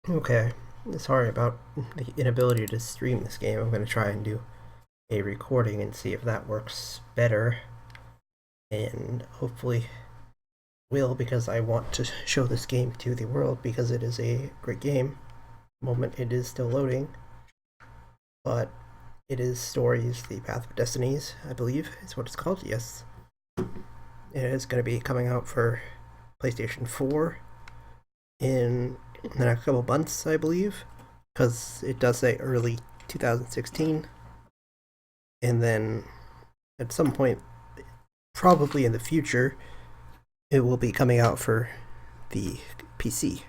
Okay, sorry about the inability to stream this game. I'm going to try and do a recording and see if that works better. And hopefully will, because I want to show this game to the world because it is a great game. Moment it is still loading, but it is Stories, the Path of Destinies, I believe is what it's called. Yes, it is going to be coming out for PlayStation 4 in the next couple months, I believe, because it does say early 2016, and then at some point, probably in the future, it will be coming out for the PC.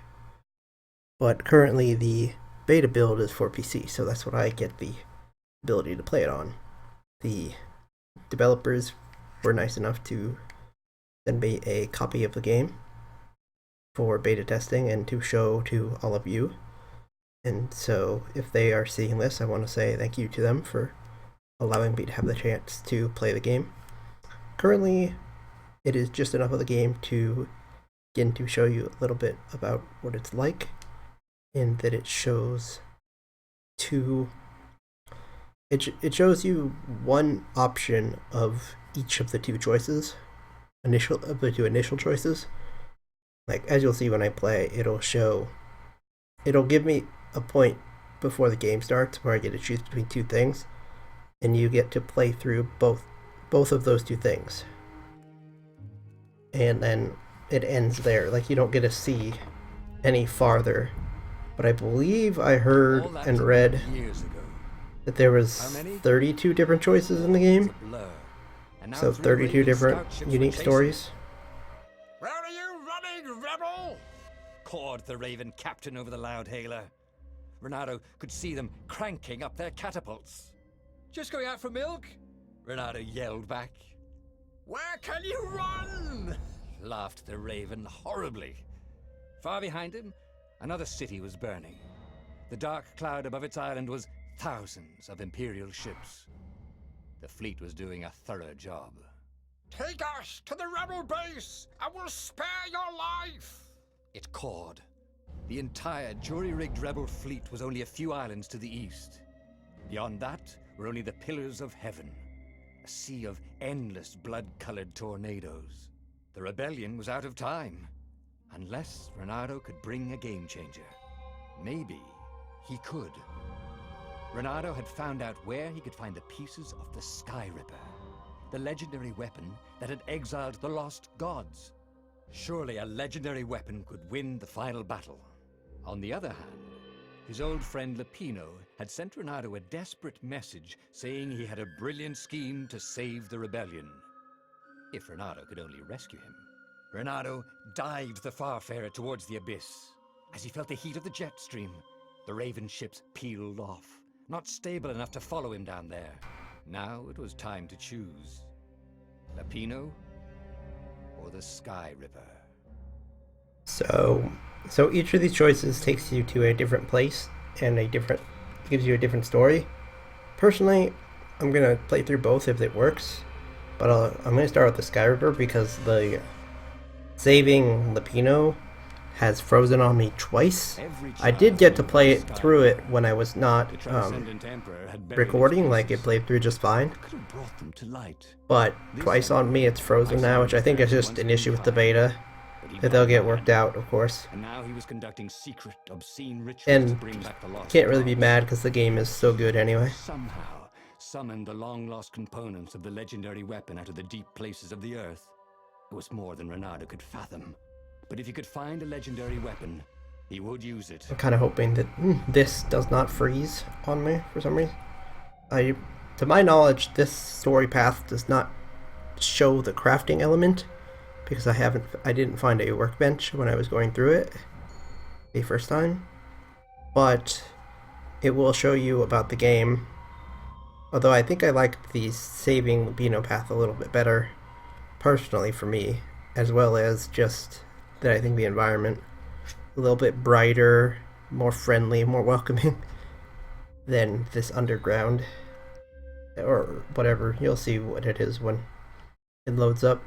But currently, the beta build is for PC, so that's what I get the ability to play it on. The developers were nice enough to send me a copy of the game for beta testing and to show to all of you. And so, if they are seeing this, I want to say thank you to them for allowing me to have the chance to play the game. Currently, it is just enough of the game to begin to show you a little bit about what it's like, in that it shows two. It shows you one option of each of the two choices, initial choices. Like, as you'll see when I play, it'll give me a point before the game starts where I get to choose between two things, and you get to play through both of those two things, and then it ends there. Like, you don't get to see any farther. But I believe I heard and read that there was 32 different choices in the game, so 32 different unique stories. Where are you running, rebel? Cawed the Raven captain over the loud hailer. Renato could see them cranking up their catapults. Just going out for milk? Renato yelled back. Where can you run? Laughed the Raven horribly. Far behind him, another city was burning. The dark cloud above its island was thousands of Imperial ships. The fleet was doing a thorough job. Take us to the rebel base, and we'll spare your life! It cawed. The entire jury-rigged rebel fleet was only a few islands to the east. Beyond that were only the pillars of heaven, a sea of endless blood-colored tornadoes. The rebellion was out of time, unless Renato could bring a game-changer. Maybe he could. Renato had found out where he could find the pieces of the Sky Ripper, the legendary weapon that had exiled the lost gods. Surely a legendary weapon could win the final battle. On the other hand, his old friend Lupino had sent Renato a desperate message saying he had a brilliant scheme to save the rebellion. If Renato could only rescue him. Renato dived the Farfarer towards the abyss. As he felt the heat of the jet stream, the Raven ships peeled off, not stable enough to follow him down there. Now it was time to choose. Lupino or the Sky Ripper. So each of these choices takes you to a different place and gives you a different story. Personally, I'm gonna play through both if it works, but I'm gonna start with the Sky Ripper because the saving Lupino has frozen on me twice. I did get to play it through it when I was not recording, like it played through just fine. But twice on me it's frozen now, which I think is just an issue with the beta that they'll get worked out, of course. And now he was conducting secret, obscene rituals And to bring back the lost can't really be gods. mad because the game is so good anyway. Somehow summoned the long-lost components of the legendary weapon out of the deep places of the earth. It was more than Renato could fathom. But if he could find a legendary weapon, he would use it. I'm kind of hoping that this does not freeze on me for some reason. To my knowledge, this story path does not show the crafting element because I didn't find a workbench when I was going through it the first time. But it will show you about the game. Although I think I like the saving Lupino path a little bit better, personally for me, as well as just that I think the environment a little bit brighter, more friendly, more welcoming than this underground or whatever. You'll see what it is when it loads up.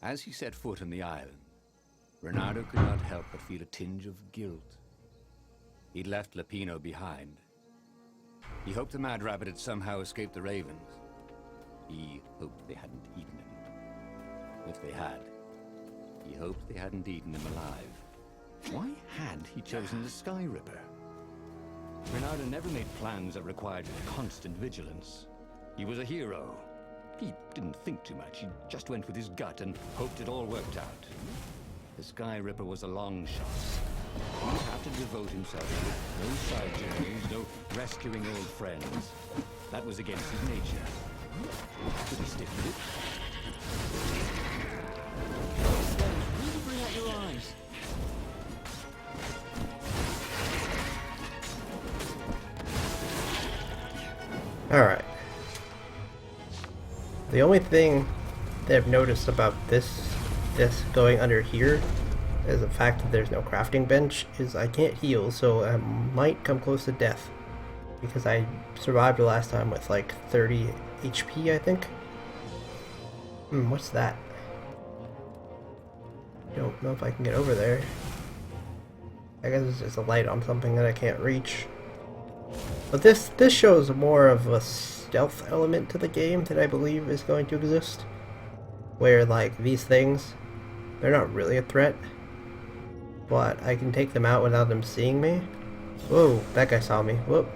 As he set foot on the island, Reynardo could not help but feel a tinge of guilt. He'd left Lapino behind. He hoped the Mad Rabbit had somehow escaped the Ravens. He hoped they hadn't eaten him. If they had, he hoped they hadn't eaten him alive. Why had he chosen the Sky Ripper? Reynardo never made plans that required constant vigilance. He was a hero. He didn't think too much. He just went with his gut and hoped it all worked out. The Sky Ripper was a long shot. He'd have to devote himself to no side journeys, no rescuing old friends. That was against his nature. Could he stick with it? Really bring out your eyes. Alright. The only thing that I've noticed about this going under here is the fact that there's no crafting bench is I can't heal, so I might come close to death. Because I survived the last time with like 30 HP, I think. What's that? Don't know if I can get over there. I guess it's just a light on something that I can't reach. But this shows more of a stealth element to the game that I believe is going to exist. Where like these things, they're not really a threat, but I can take them out without them seeing me. Whoa, that guy saw me. Whoop.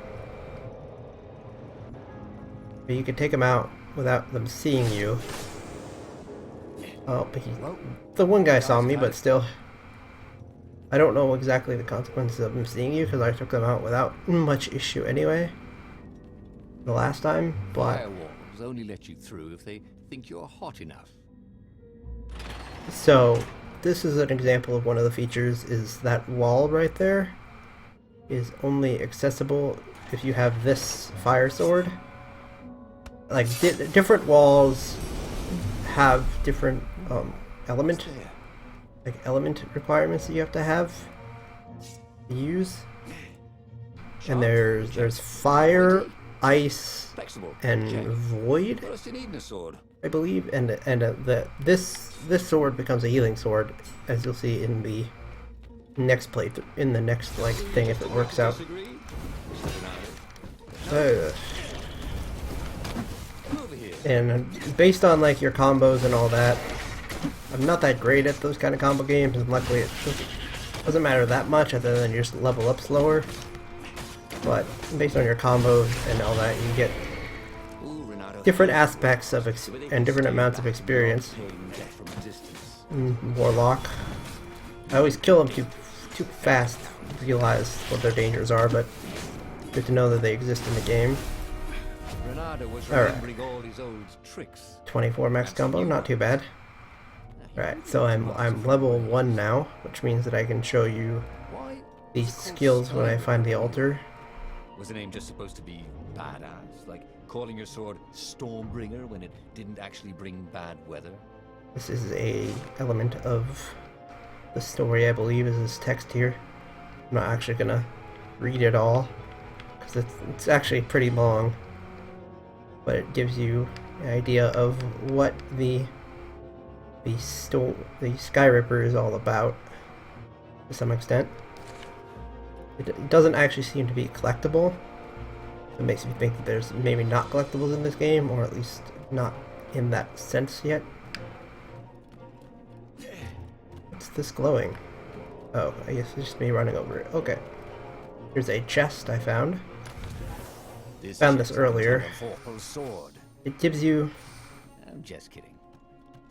But you can take them out without them seeing you. Oh, but the one guy saw me, but still. I don't know exactly the consequences of them seeing you because I took them out without much issue anyway. The last time, but Firewalls only let you through if they think you're hot enough. So this is an example of one of the features. Is that wall right there is only accessible if you have this fire sword. Like different walls have different element requirements that you have to use. And there's fire, ice, and void, I believe, and this sword becomes a healing sword, as you'll see in the next playthrough, in the next like thing if it works out. And based on like your combos and all that, I'm not that great at those kind of combo games, and luckily it doesn't matter that much other than you just level up slower. But based on your combos and all that, you get different aspects of and different amounts of experience. Warlock. I always kill them too fast to realize what their dangers are, but good to know that they exist in the game. Alright. 24 max combo, not too bad. Alright, so I'm level 1 now, which means that I can show you these skills when I find the altar. Was the name just supposed to be badass? Like calling your sword Stormbringer when it didn't actually bring bad weather? This is a element of the story, I believe, is this text here. I'm not actually gonna read it all, because it's actually pretty long. But it gives you an idea of what the Sky Ripper is all about, to some extent. It doesn't actually seem to be collectible. It makes me think that there's maybe not collectibles in this game, or at least not in that sense yet. What's this glowing? Oh, I guess it's just me running over it. Okay. Here's a chest I found. Found this earlier. It gives you I'm just kidding.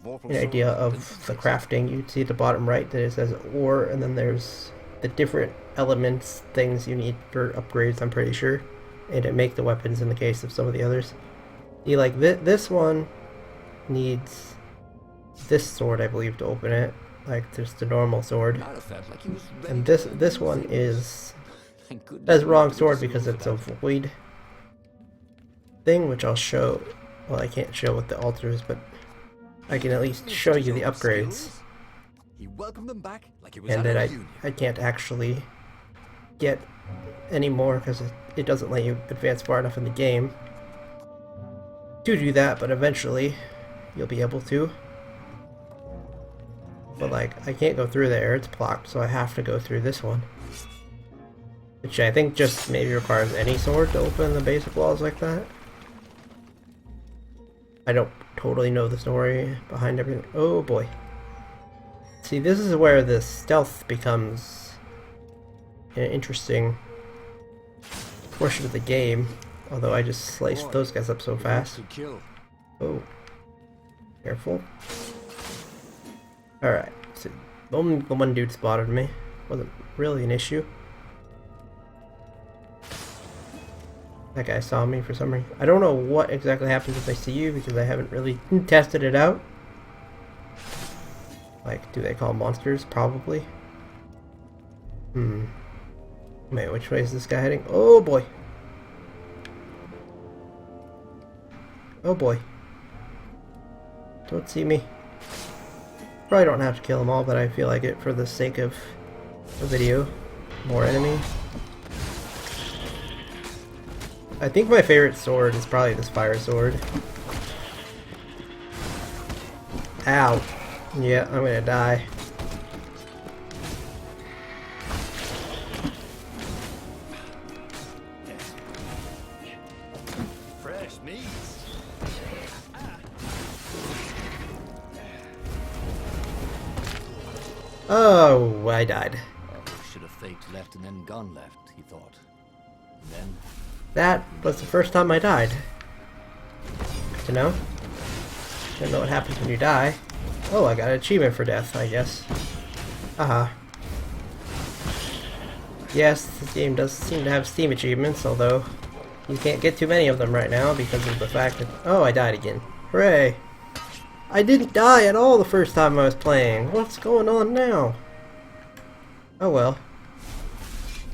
an idea of the crafting. You can see at the bottom right that it says ore, and then there's the different elements, things you need for upgrades, I'm pretty sure, and to make the weapons in the case of some of the others. You like this one needs this sword, I believe, to open it, like just the normal sword. And this one is that's wrong sword because it's a void thing, which I'll show. Well, I can't show what the altar is, but I can at least show you the upgrades. And then I can't actually get any more because it doesn't let you advance far enough in the game to do that, but eventually you'll be able to. But like, I can't go through there, it's blocked, so I have to go through this one. Which I think just maybe requires any sword to open the basic walls like that. I don't totally know the story behind everything. Oh boy. See, this is where the stealth becomes an interesting portion of the game. Although I just sliced those guys up so fast. Oh. Careful. Alright. So only the one dude spotted me. Wasn't really an issue. That guy saw me for some reason. I don't know what exactly happens if they see you because I haven't really tested it out. Like, do they call monsters? Probably. Wait, which way is this guy heading? Oh boy. Oh boy. Don't see me. Probably don't have to kill them all, but I feel like it for the sake of the video. More enemy. I think my favorite sword is probably this fire sword. Ow. Yeah, I'm gonna die. Fresh meat. Oh, I died. Should have faked left and then gone left, he thought. And then That was the first time I died. Good to know. Don't know what happens when you die. Oh, I got an achievement for death, I guess. Haha. Yes, this game does seem to have Steam achievements, although you can't get too many of them right now because of the fact that... Oh, I died again. Hooray! I didn't die at all the first time I was playing. What's going on now? Oh well.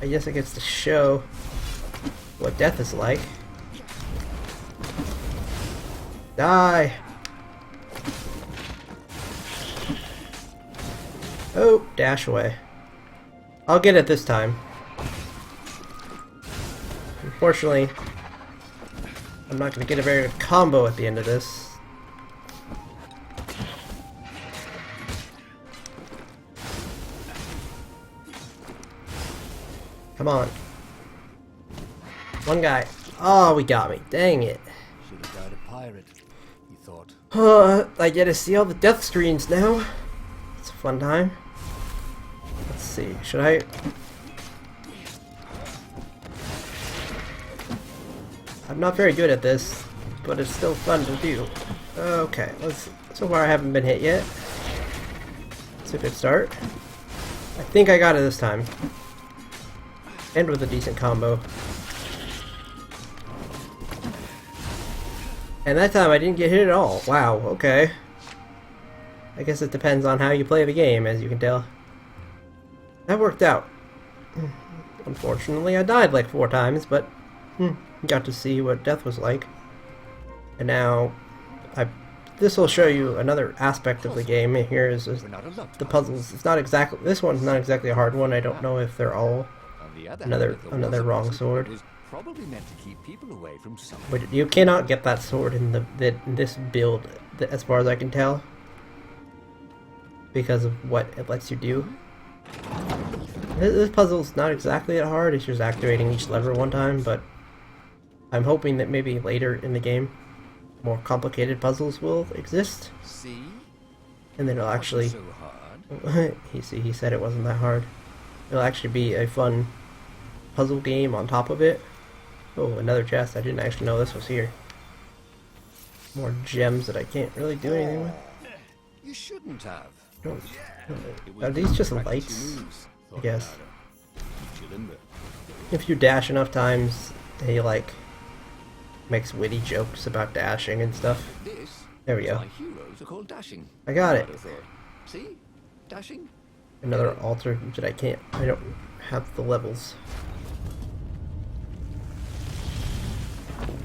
I guess it gets to show what death is like. Die! Oh, dash away. I'll get it this time. Unfortunately, I'm not going to get a very good combo at the end of this. Come on. One guy. Oh, we got me. Dang it. should have died a pirate, he thought. I get to see all the death screens now. It's a fun time. Let's see. Should I... I'm not very good at this, but it's still fun to do. Okay, let's... So far I haven't been hit yet. It's a good start. I think I got it this time. And with a decent combo. And that time I didn't get hit at all. Wow, okay. I guess it depends on how you play the game, as you can tell. That worked out. Unfortunately, I died like 4 times, but got to see what death was like. And now, this will show you another aspect of the game. Here is the puzzles. It's not exactly, this one's not exactly a hard one. I don't know if they're all another wrong sword. Probably meant to keep people away from something. But you cannot get that sword in this build, as far as I can tell, because of what it lets you do. This puzzle's not exactly that hard. It's just activating each lever one time, but I'm hoping that maybe later in the game, more complicated puzzles will exist. See? And then it'll actually... So hard. he said it wasn't that hard. It'll actually be a fun puzzle game on top of it. Oh, another chest. I didn't actually know this was here. More gems that I can't really do anything with. You shouldn't have. Are these just lights? I guess. If you dash enough times, he like makes witty jokes about dashing and stuff. There we go. Heroes are called dashing. I got it. See? Dashing? Another altar that I can't. I don't have the levels.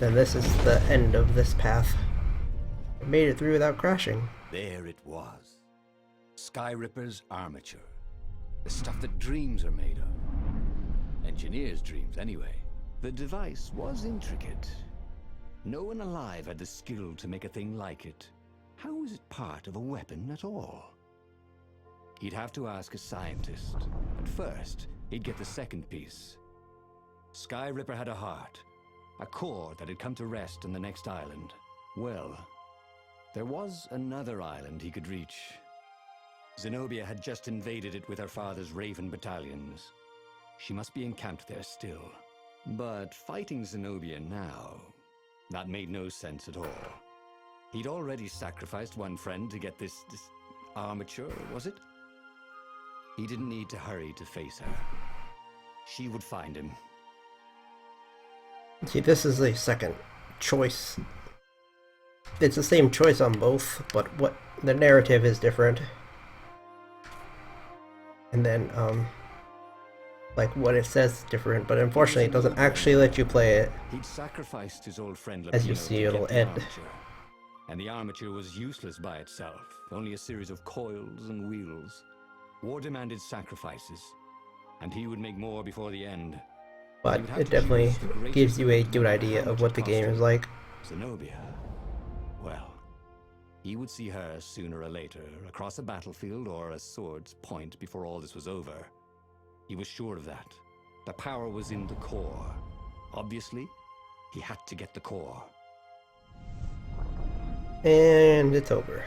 Then this is the end of this path. I made it through without crashing. There it was. Skyripper's armature. The stuff that dreams are made of. Engineers' dreams, anyway. The device was intricate. No one alive had the skill to make a thing like it. How was it part of a weapon at all? he'd have to ask a scientist. But first, he'd get the second piece. Sky Ripper had a heart, a core that had come to rest on the next island. Well, there was another island he could reach. Zenobia had just invaded it with her father's Raven battalions. She must be encamped there still. But fighting Zenobia now, that made no sense at all. He'd already sacrificed one friend to get this armature, was it? He didn't need to hurry to face her. She would find him. See, this is the second choice. It's the same choice on both, but what the narrative is different. And then, like what it says is different, but unfortunately it doesn't actually let you play it. He'd sacrificed his old friend As you see, it'll end. And the armature was useless by itself, only a series of coils and wheels. War demanded sacrifices, and he would make more before the end. But it definitely gives you a good idea of what the game is like. Zenobia. Well, he would see her sooner or later, across a battlefield or a sword's point before all this was over. He was sure of that. The power was in the core. Obviously, he had to get the core. And it's over.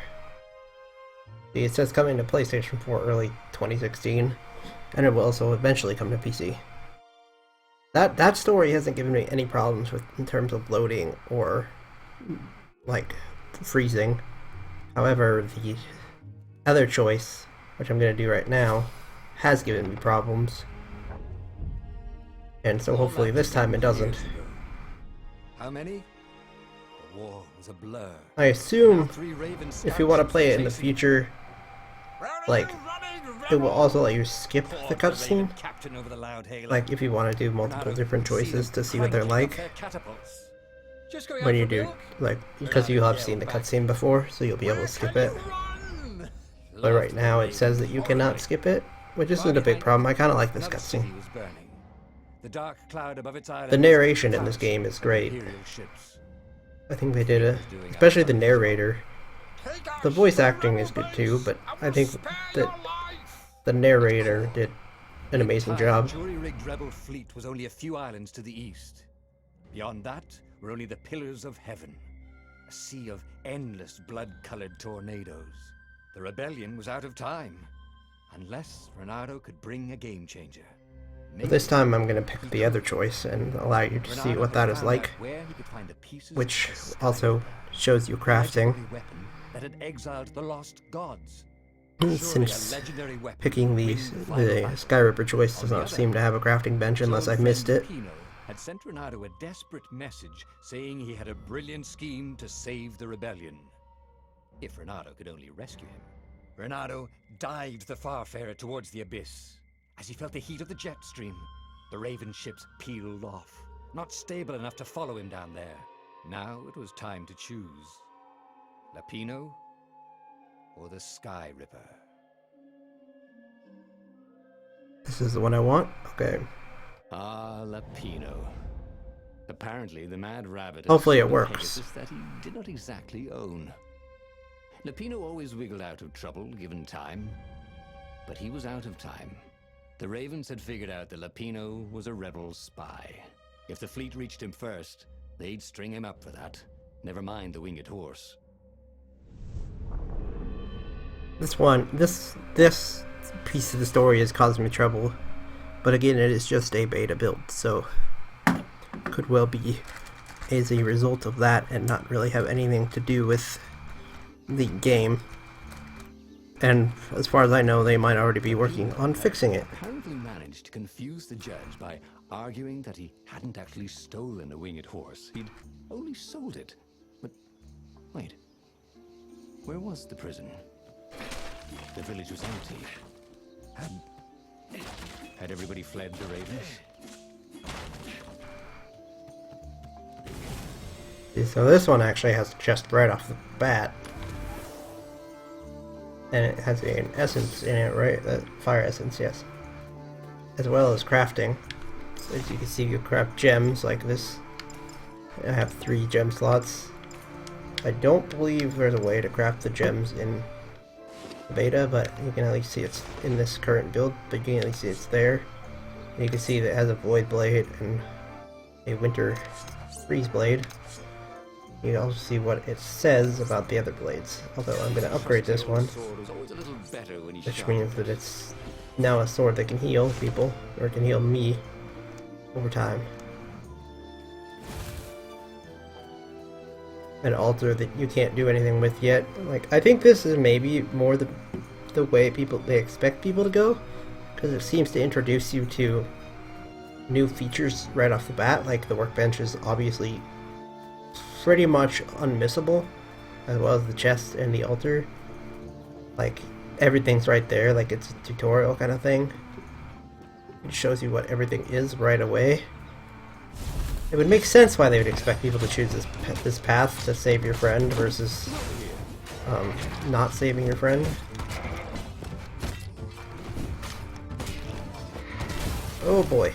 See, it says coming to PlayStation 4 early 2016, and it will also eventually come to PC. That story hasn't given me any problems with in terms of loading or like freezing. However, the other choice, which I'm going to do right now, has given me problems. And so hopefully this time it doesn't. How many? The war was a blur. I assume if you want to play it in the future, like, it will also let you skip the cutscene. Like, if you want to do multiple different choices to see what they're like. When you do, like, because you have seen the cutscene before, so you'll be able to skip it. But right now it says that you cannot skip it, which isn't a big problem. I kind of like this cutscene. The narration in this game is great. I think they did especially the narrator. The voice acting is good too, but I think that the narrator did an amazing job. The jury-rigged rebel fleet was only a few islands to the east. Beyond that were only the pillars of heaven, a sea of endless blood-colored tornadoes. The rebellion was out of time, unless Renato could bring a game-changer. But this time I'm going to pick the other choice and allow you to see what that is like, which also shows you crafting. That had exiled the lost gods. Since picking the Sky Ripper choice does not seem to have a crafting bench unless I missed it. Had sent Renato a desperate message saying he had a brilliant scheme to save the rebellion. If Renato could only rescue him. Renato dived the Farfarer towards the abyss. As he felt the heat of the jet stream, the Raven ships peeled off, not stable enough to follow him down there. Now it was time to choose. Lapino or the Sky Ripper? This is the one I want? Okay. Ah, Lapino. Apparently the Mad Rabbit... Hopefully it works. ...that he did not exactly own. Lapino always wiggled out of trouble, given time. But he was out of time. The Ravens had figured out that Lapino was a rebel spy. If the fleet reached him first, they'd string him up for that. Never mind the winged horse. This piece of the story is causing me trouble. But again, it is just a beta build, so could well be as a result of that and not really have anything to do with the game. And as far as I know, they might already be working on fixing it. Apparently managed to confuse the judge by arguing that he hadn't actually stolen a winged horse. He'd only sold it. But wait, where was the prison? The village was empty. Had everybody fled the Ravens? So this one actually has a chest right off the bat. And it has an essence in it, right? That fire essence, yes. As well as crafting. So as you can see, you craft gems like this. I have 3 gem slots. I don't believe there's a way to craft the gems in the beta, but you can at least see it's in this current build, but you can at least see it's there. And you can see that it has a void blade and a winter freeze blade. You can also see what it says about the other blades, although I'm going to upgrade this one, which means that it's now a sword that can heal people, or can heal me over time. An altar that you can't do anything with yet. Like, I think this is maybe more the way they expect people to go, because it seems to introduce you to new features right off the bat. Like, the workbench is obviously pretty much unmissable, as well as the chest and the altar. Like, everything's right there, like it's a tutorial kind of thing. It shows you what everything is right away. It would make sense why they would expect people to choose this path to save your friend versus not saving your friend. Oh boy.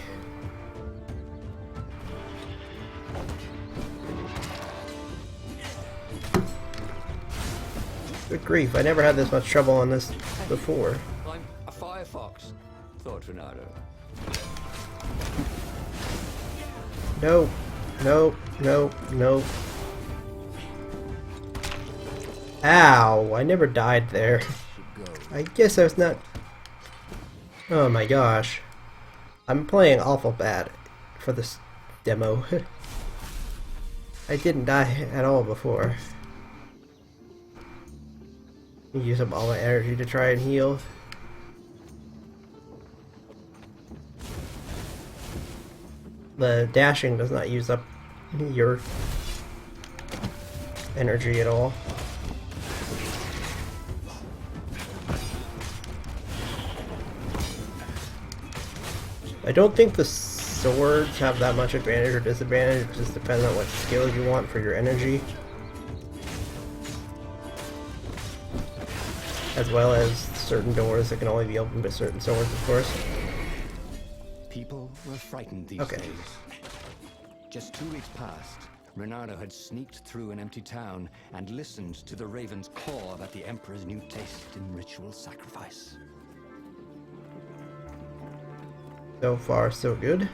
Good grief, I never had this much trouble on this before. I'm a firefox, thought Renato. No, no, no, no. Ow, I never died there. I guess I was not... Oh my gosh. I'm playing awful bad for this demo. I didn't die at all before. Use up all my energy to try and heal. The dashing does not use up your energy at all. I don't think the swords have that much advantage or disadvantage. It just depends on what skills you want for your energy, as well as certain doors that can only be opened by certain swords, of course. People were frightened these days. Just 2 weeks past, Renato had sneaked through an empty town and listened to the Raven's claw about the Emperor's new taste in ritual sacrifice. So far, so good.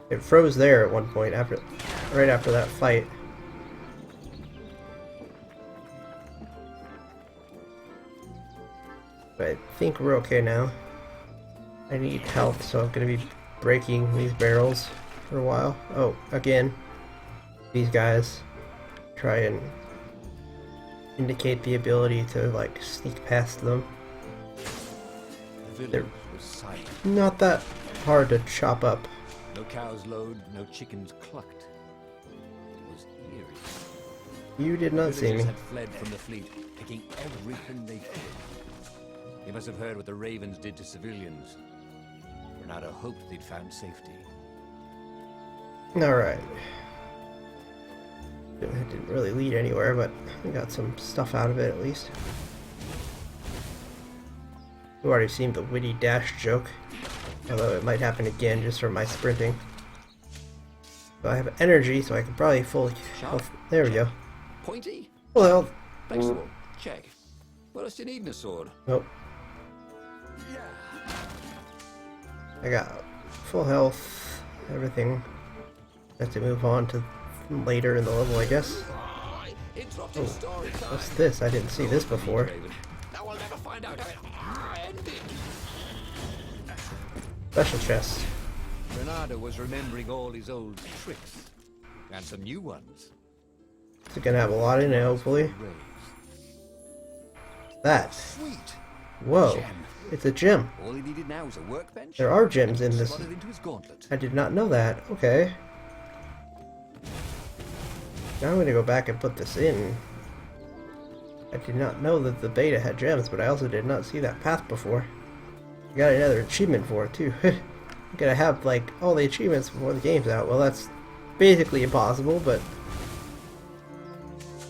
It froze there at one point, right after that fight. But I think we're okay now. I need health, so I'm gonna be breaking these barrels for a while. Oh, again, these guys try and indicate the ability to like sneak past them. They're not that hard to chop up. No cows lowed, no chickens clucked. It was eerie. You did not see me. Had fled from the fleet, picking everything they could. They must have heard what the Ravens did to civilians. Renato hoped they'd found safety. Alright. It didn't really lead anywhere, but I got some stuff out of it at least. We've already seen the witty dash joke, although it might happen again just from my sprinting. So I have energy, so I can probably fully health. There we go. Pointy? Full health. Flexible. Check. What else do you need in a sword? Nope. I got full health, everything. I have to move on to later in the level, I guess. Oh, what's this? I didn't see this before. Special chest. Renato was remembering all his old tricks and some new ones. It's gonna have a lot in it, hopefully. That. Sweet. Whoa. Gem. It's a gem. All he needed now was a workbench. There are gems in this. Slotted into his gauntlet. I did not know that. Okay. Now I'm gonna go back and put this in. I did not know that the beta had gems, but I also did not see that path before. I got another achievement for it too. I'm gonna have like all the achievements before the game's out. Well, that's basically impossible, but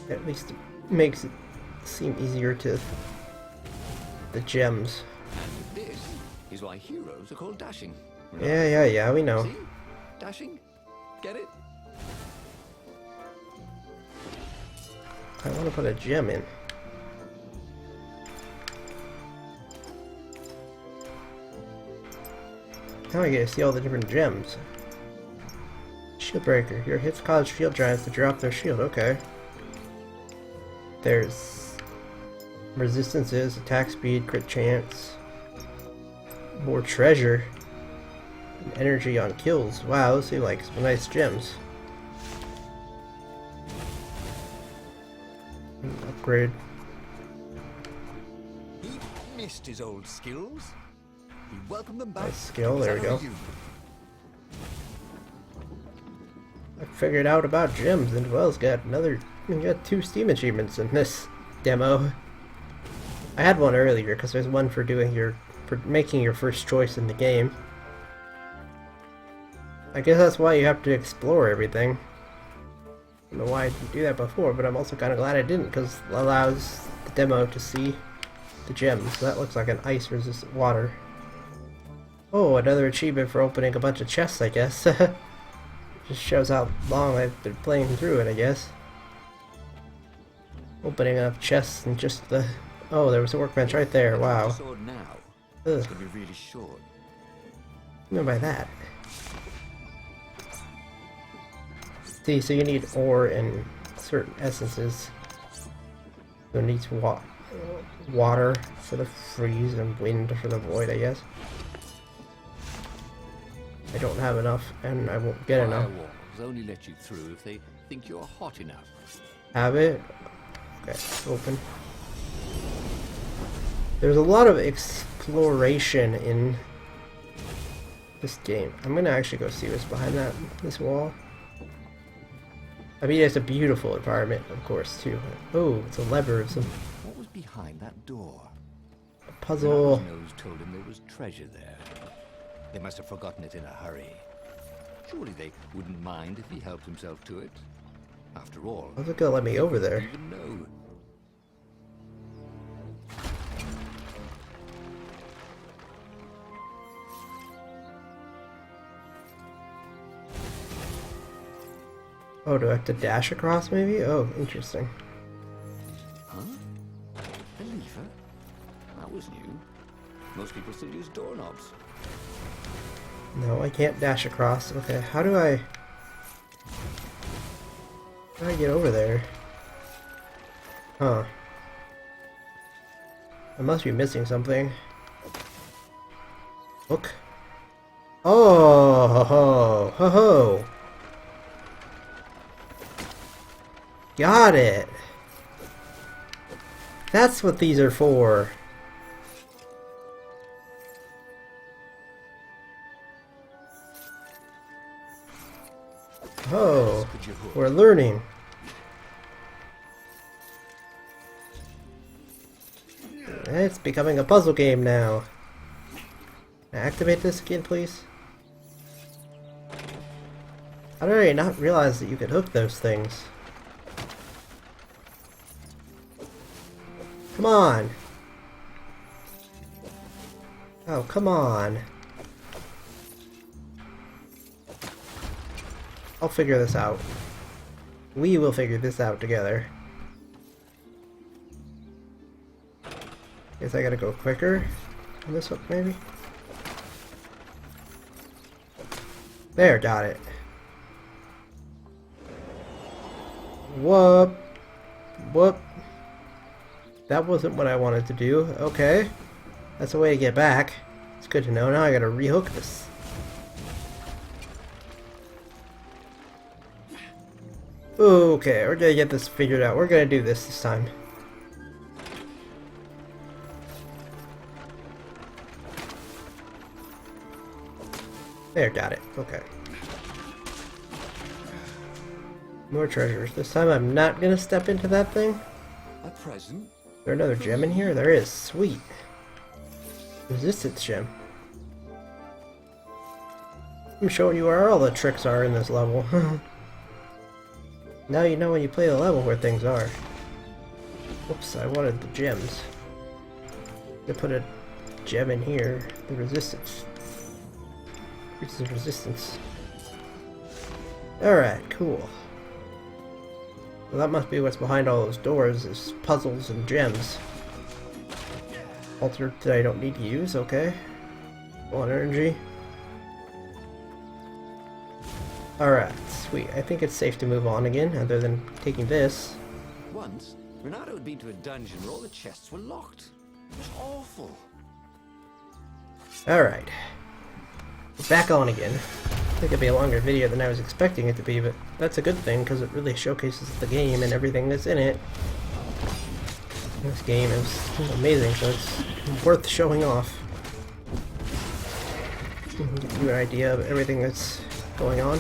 at least it makes it seem easier to the gems. And this is why heroes are called dashing. Yeah, we know. See? Dashing? Get it? I want to put a gem in. Now I get to see all the different gems. Shield breaker. Your hits cause shield giants to drop their shield. Okay. There's resistances, attack speed, crit chance, more treasure, and energy on kills. Wow, those seem like some nice gems. Upgrade. He missed his old skills. He welcomed them back. Nice skill, there we go. You. I figured out about gems, and Wells got 2 Steam achievements in this demo. I had one earlier because there's one for making your first choice in the game. I guess that's why you have to explore everything. I don't know why I didn't do that before, but I'm also kind of glad I didn't because it allows the demo to see the gems. That looks like an ice-resistant water. Oh, another achievement for opening a bunch of chests, I guess. Just shows how long I've been playing through it, I guess. Opening up chests and just the... Oh, there was a workbench right there, wow. Sword now. Ugh. It's gonna be really short. What do you mean by that? See, so you need ore and certain essences. So it needs water for the freeze and wind for the void, I guess. I don't have enough, and I won't get enough. Firewalls only let you through if they think you're hot enough. Have it? Okay, open. There's a lot of exploration in this game. I'm gonna actually go see what's behind this wall. I mean, it's a beautiful environment, of course, too. Oh, it's a lever of some... What was behind that door? A puzzle. Nose told him there was treasure there. They must have forgotten it in a hurry. Surely they wouldn't mind if he helped himself to it. After all, How's it gonna let me over there? even know. Oh, do I have to dash across, maybe? Oh, interesting. Huh? A lever? That was new. Most people still use doorknobs. No, I can't dash across. Okay, how do I get over there? Huh. I must be missing something. Look. Oh, ho ho, ho ho. Got it. That's what these are for. Oh, we're learning. It's becoming a puzzle game now. Activate this again, please. How did I not realize that you could hook those things? Come on! Oh, come on. I'll figure this out. We will figure this out together. Guess I gotta go quicker on this hook, maybe? There, got it. Whoop. Whoop. That wasn't what I wanted to do. Okay. That's a way to get back. It's good to know. Now I gotta rehook this. Okay, we're gonna get this figured out. We're gonna do this time. There, got it. Okay. More treasures. This time I'm not gonna step into that thing. A present? Is there another gem in here? There is. Sweet. Resistance gem. I'm showing you where all the tricks are in this level. Now you know when you play the level where things are. Whoops, I wanted the gems. To put a gem in here. The resistance. Increases the resistance. Alright, cool. So that must be what's behind all those doors, is puzzles and gems. Altar that I don't need to use, okay. Full on energy. Alright, sweet. I think it's safe to move on again, other than taking this. Once, Renato had been to a dungeon where all the chests were locked. It was awful. Alright. Back on again. I think it'd be a longer video than I was expecting it to be, but that's a good thing because it really showcases the game and everything that's in it. This game is amazing, so it's worth showing off. Give you an idea of everything that's going on.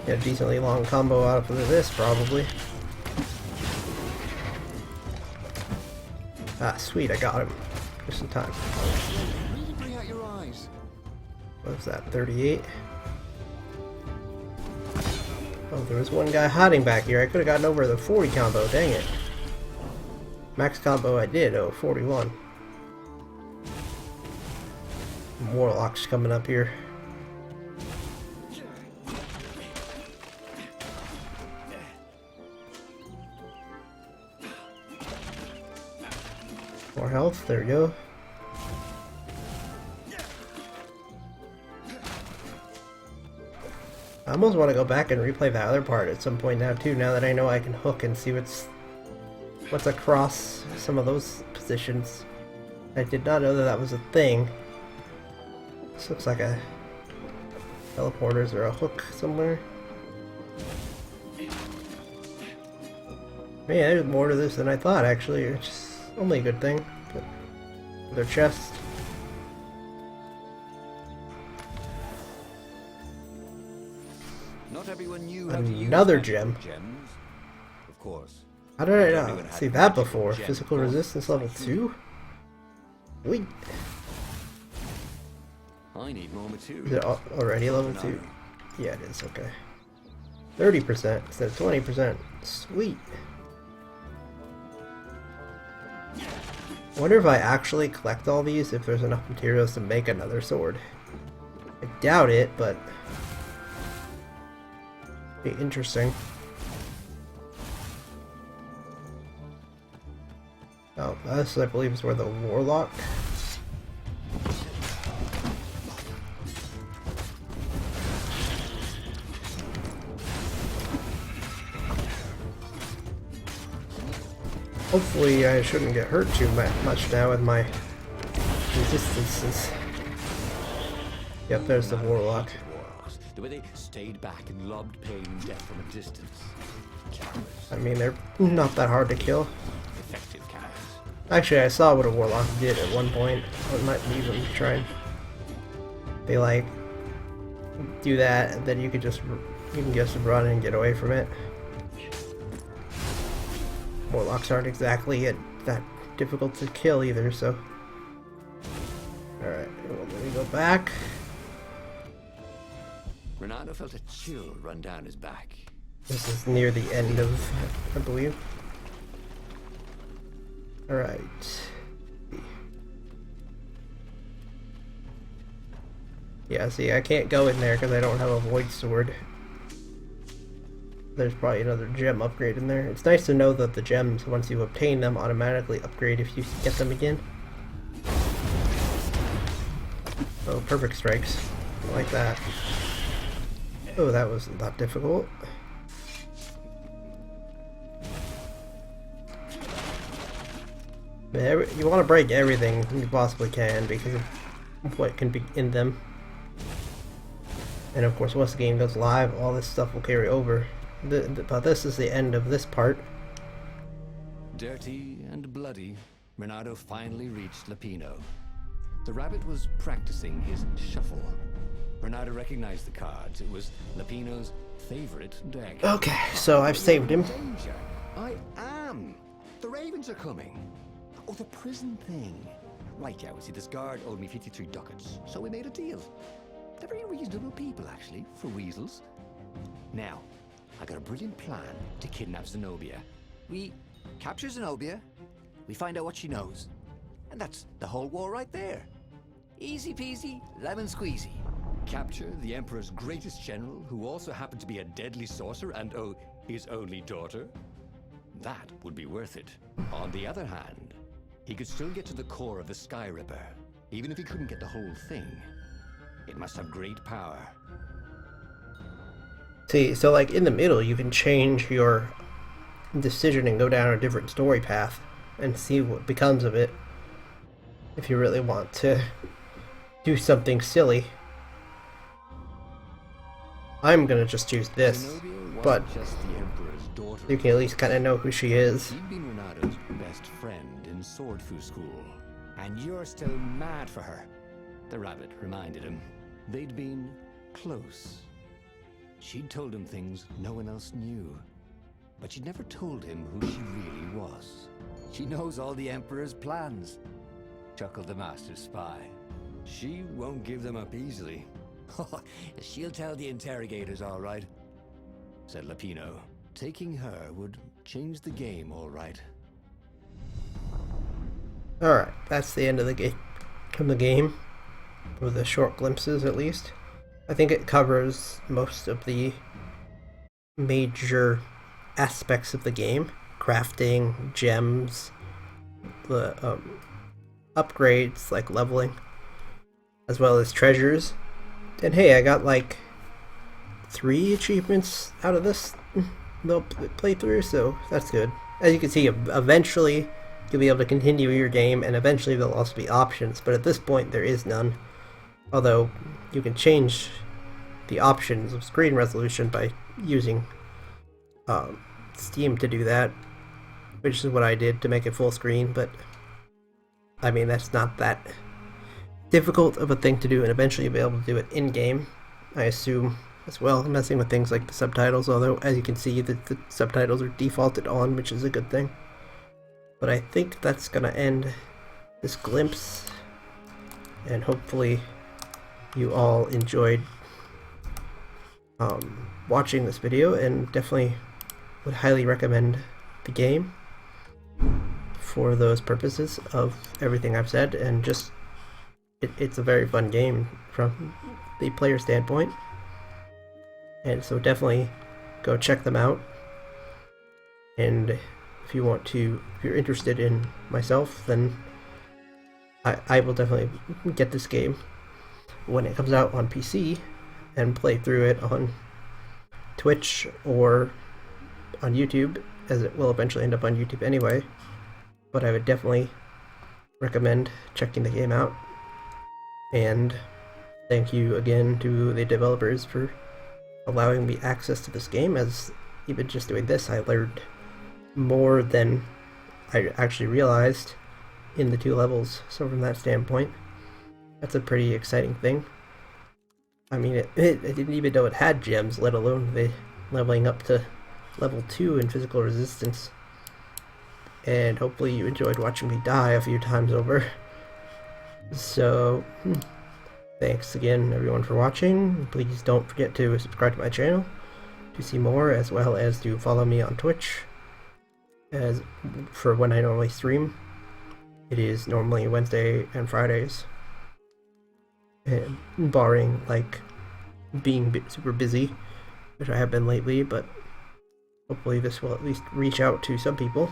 Get a decently long combo out of this, probably. Ah, sweet, I got him. Just in time. Really bring out your eyes. What was that, 38? Oh, there was one guy hiding back here. I could have gotten over the 40 combo, dang it. Max combo I did, 41. Warlock's coming up here. More health, there we go. I almost want to go back and replay the other part at some point now too, now that I know I can hook and see what's across some of those positions. I did not know that that was a thing. This looks like a teleporters or a hook somewhere. Man, there's more to this than I thought actually, which is only a good thing. But their chest. Not everyone knew how to use Another magic gem. Gems. Of course. How did I Not not everyone see had that magical before? gem Physical force resistance level like 2? Wait, I need more is it material. already level 2? Yeah, it is, okay. 30% instead of 20%. Sweet. Wonder if I actually collect all these, if there's enough materials to make another sword. I doubt it, but be interesting. Oh, this I believe is where the warlock. Hopefully I shouldn't get hurt too much now with my resistances. Yep, there's the warlock. Warlocks, the way they stayed back and lobbed pain and death from a distance. Cowards. I mean, they're not that hard to kill. Effective cowards. Actually, I saw what a warlock did at one point. I might even try and... They like do that, and then you can just run and get away from it. Warlocks aren't exactly that difficult to kill either, so... Alright, well, let me go back. Renato felt a chill run down his back. This is near the end of, I believe. Alright. Yeah, see, I can't go in there because I don't have a void sword. There's probably another gem upgrade in there. It's nice to know that the gems, once you obtain them, automatically upgrade if you get them again. Oh, perfect strikes. I like that. Oh, that was not difficult. You want to break everything you possibly can because of what can be in them. And of course, once the game goes live, all this stuff will carry over. But this is the end of this part. Dirty and bloody, Renato finally reached Lapino. The rabbit was practicing his shuffle. Renato recognized the cards. It was Lapino's favorite deck. Okay, so I've saved him. Danger. I am. The ravens are coming. Oh, the prison thing. Right, yeah, see, this guard owed me 53 ducats, so we made a deal. They're very reasonable people, actually, for weasels. Now, I got a brilliant plan to kidnap Zenobia. We capture Zenobia, we find out what she knows, and that's the whole war right there. Easy peasy, lemon squeezy. Capture the Emperor's greatest general, who also happened to be a deadly sorcerer and, oh, his only daughter? That would be worth it. On the other hand, he could still get to the core of the Sky Ripper, even if he couldn't get the whole thing. It must have great power. See, so like in the middle, you can change your decision and go down a different story path and see what becomes of it if you really want to do something silly. I'm gonna just choose this, but just the Emperor's daughter. you can at least kind of know who she is. She'd been Renado's best friend in sword fu school, and you're still mad for her. The rabbit reminded him. They'd been close. She'd told him things no one else knew, but she'd never told him who she really was. She knows all the Emperor's plans, chuckled the master spy. She won't give them up easily. She'll tell the interrogators, all right, said Lapino. Taking her would change the game, all right. Alright, that's the end of the game, or the short glimpses at least. I think it covers most of the major aspects of the game. Crafting, gems, the upgrades like leveling, as well as treasures. And hey, I got like 3 achievements out of this playthrough, so that's good. As you can see, eventually you'll be able to continue your game, and eventually there'll also be options, but at this point there is none. Although you can change the options of screen resolution by using Steam to do that, which is what I did to make it full screen, but I mean, that's not that difficult of a thing to do, and eventually you'll be able to do it in-game, I assume, as well, messing with things like the subtitles, although as you can see the subtitles are defaulted on, which is a good thing. But I think that's gonna end this glimpse, and hopefully you all enjoyed watching this video, and definitely would highly recommend the game for those purposes of everything I've said, and just it's a very fun game from the player standpoint, and so definitely go check them out. And if you're interested in myself, then I will definitely get this game when it comes out on PC and play through it on Twitch or on YouTube, as it will eventually end up on YouTube anyway. But I would definitely recommend checking the game out. And thank you again to the developers for allowing me access to this game, as even just doing this I learned more than I actually realized in the 2 levels, so from that standpoint that's a pretty exciting thing. I mean, I didn't even know it had gems, let alone the leveling up to level 2 in physical resistance. And hopefully you enjoyed watching me die a few times over. So, thanks again everyone for watching. Please don't forget to subscribe to my channel to see more, as well as to follow me on Twitch as for when I normally stream. It is normally Wednesday and Fridays, and barring like being super busy, which I have been lately, but hopefully this will at least reach out to some people.